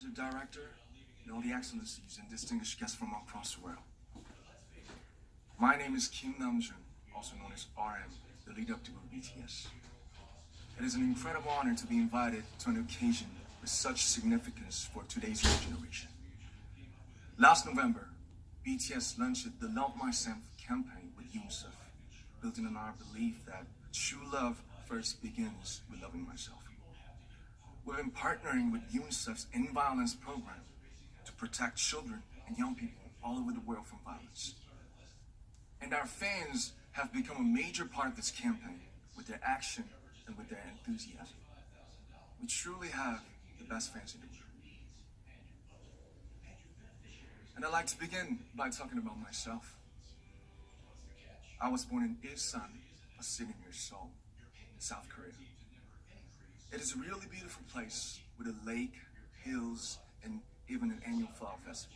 the director, and all the excellencies and distinguished guests from across the world. My name is Kim Namjoon, also known as RM, the leader of the group BTS. It is an incredible honor to be invited to an occasion with such significance for today's young generation. Last November, BTS launched the Love Myself campaign with UNICEF, building on our belief that true love first begins with loving myself. We've been partnering with UNICEF's End Violence program to protect children and young people all over the world from violence. And our fans have become a major part of this campaign with their action and with their enthusiasm. We truly have the best fans in the world. And I'd like to begin by talking about myself. I was born in Ilsan, a city near Seoul, South Korea. It is a really beautiful place with a lake, hills, and even an annual flower festival.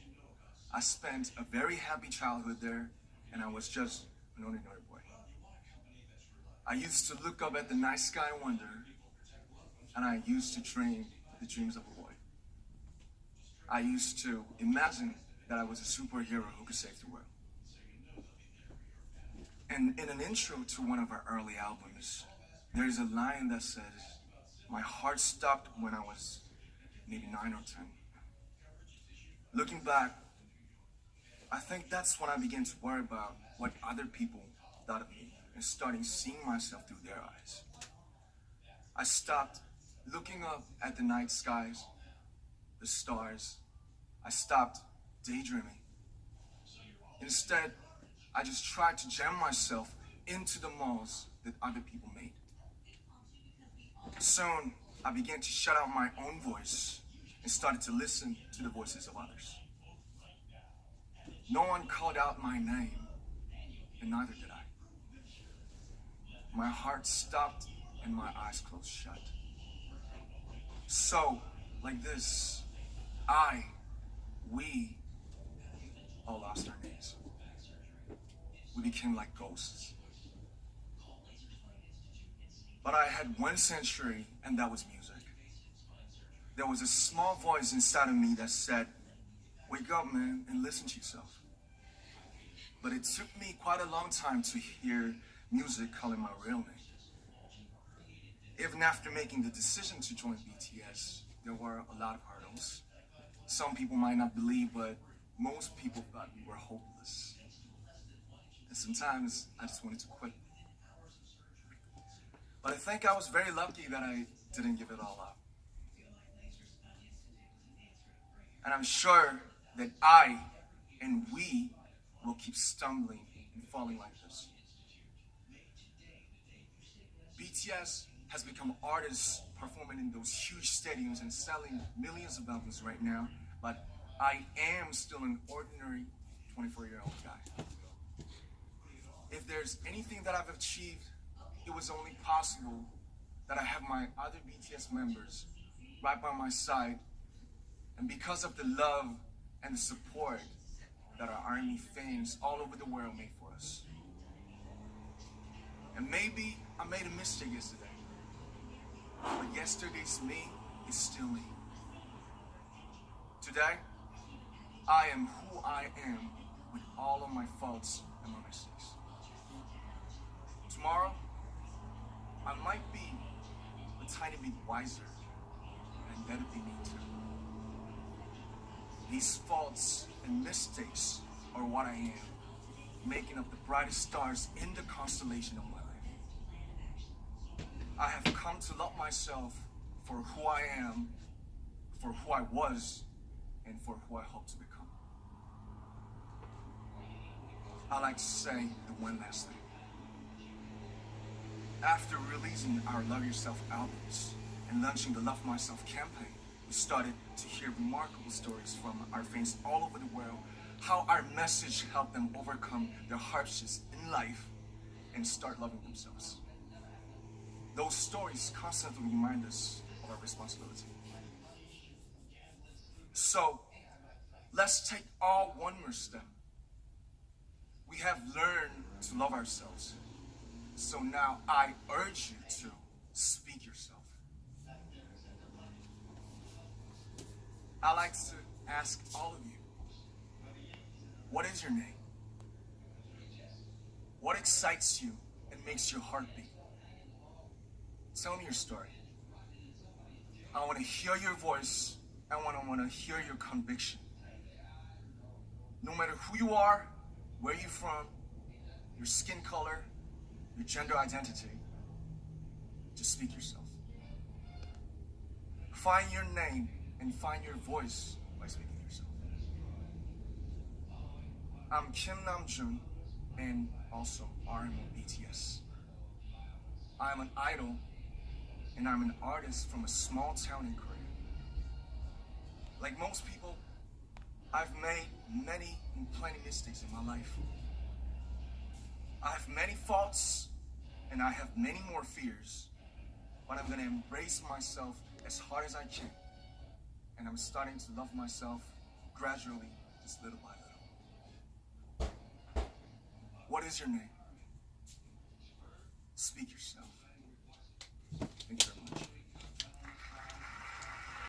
I spent a very happy childhood there, and I was just an ordinary boy. I used to look up at the night sky and wonder, and I used to dream the dreams of a boy. I used to imagine that I was a superhero who could save the world. And in an intro to one of our early albums, there is a line that says, "My heart stopped when I was maybe 9 or 10. Looking back, I think that's when I began to worry about what other people thought of me and starting seeing myself through their eyes. I stopped looking up at the night skies, the stars. I stopped daydreaming. Instead, I just tried to jam myself into the malls that other people made. Soon, I began to shut out my own voice and started to listen to the voices of others. No one called out my name, and neither did I. My heart stopped and my eyes closed shut. So, like this, we all lost our names. We became like ghosts. But I had one sanctuary, and that was music. There was a small voice inside of me that said, "Wake up, man, and listen to yourself." But it took me quite a long time to hear music calling my real name. Even after making the decision to join BTS, there were a lot of hurdles. Some people might not believe, but most people thought we were hopeless. And sometimes I just wanted to quit. But I think I was very lucky that I didn't give it all up. And I'm sure that I and we will keep stumbling and falling like this. BTS has become artists performing in those huge stadiums and selling millions of albums right now, but I am still an ordinary 24-year-old guy. If there's anything that I've achieved, it was only possible that I have my other BTS members right by my side, and because of the love and the support that our ARMY fans all over the world made for us. And maybe I made a mistake yesterday, but yesterday's me is still me. Today, I am who I am with all of my faults and my mistakes. Tomorrow, I might be a tiny bit wiser, and that'll be me too. These faults and mistakes are what I am, making up the brightest stars in the constellation of my life. I have come to love myself for who I am, for who I was, and for who I hope to become. I like to say the one last thing. After releasing our Love Yourself albums and launching the Love Myself campaign, we started to hear remarkable stories from our fans all over the world, how our message helped them overcome their hardships in life and start loving themselves. Those stories constantly remind us of our responsibility. So, let's take all one more step. We have learned to love ourselves. So now I urge you to speak yourself. I like to ask all of you, what is your name? What excites you and makes your heart beat? Tell me your story. I want to hear your voice. I want to hear your conviction. No matter who you are, where you're from, your skin color, your gender identity, just speak yourself. Find your name and find your voice by speaking yourself. I'm Kim Namjoon and also RM of BTS. I'm an idol and I'm an artist from a small town in Korea. Like most people, I've made many and plenty mistakes in my life. I have many faults and I have many more fears, but I'm gonna embrace myself as hard as I can. And I'm starting to love myself gradually, just little by little. What is your name? Speak yourself.